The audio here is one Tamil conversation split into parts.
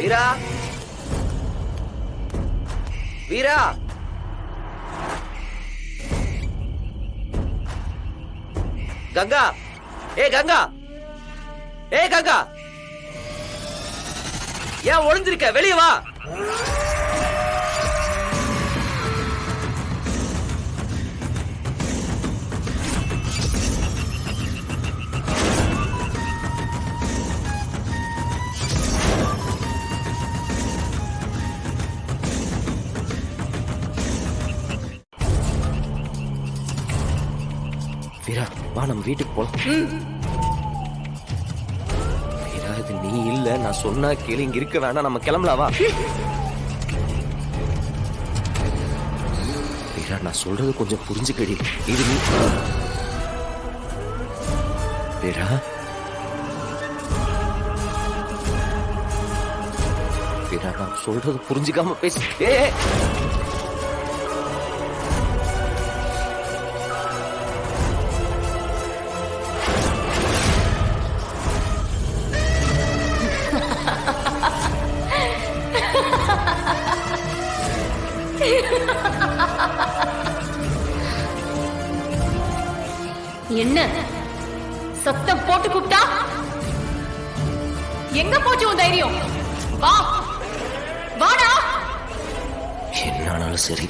வீரா வீரா கங்கா கங்கா கங்கா ஏன் ஒளிஞ்சிருக்க? வெளியே வா. வீரா வா, நம்ம வீட்டுக்கு போலாம். வீரா, இது நீ இல்ல, நான் சொன்னா கேளு. இங்க இருக்க வேணாம், நம்ம கிளம்பலாம் வா. வீரா, நான் சொல்றது கொஞ்சம் புரிஞ்சுக்கடி. இது நீ வீரா வீரா, நான் சொல்றது புரிஞ்சுக்காம பேசு. என்ன சத்தம் போட்டு கூப்பிட்டா? எங்க போச்சு உன் தைரியம்? வா வாடா. என்னானாலும் சரி,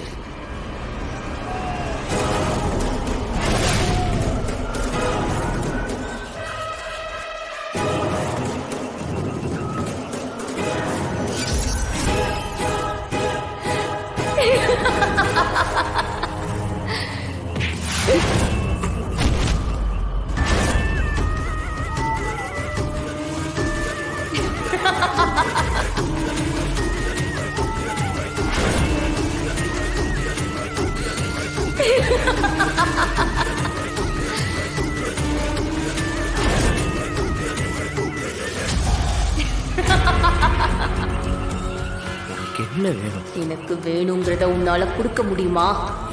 என்ன வேணும்? எனக்கு வேணுங்கிறத உன்னால கொடுக்க முடியுமா?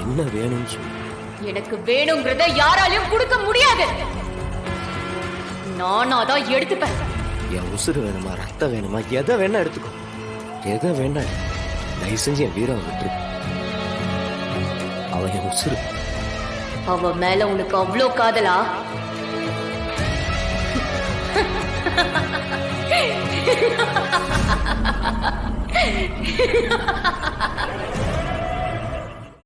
என்ன வேணும்னு சொல்லு. எனக்கு வேணுங்கிறத யாராலையும் கொடுக்க முடியாது. நானாதான் எடுத்துப்பேன். என் உசுறு வேணுமா, ரத்தம் வேணுமா, எதை வேணா எடுத்துக்கோ. எதை வேணா தயவு செஞ்சு என் வீரவை விட்டுரு. அவன் என் உசுறு. அவ மேல உனக்கு அவ்வளோ காதலா?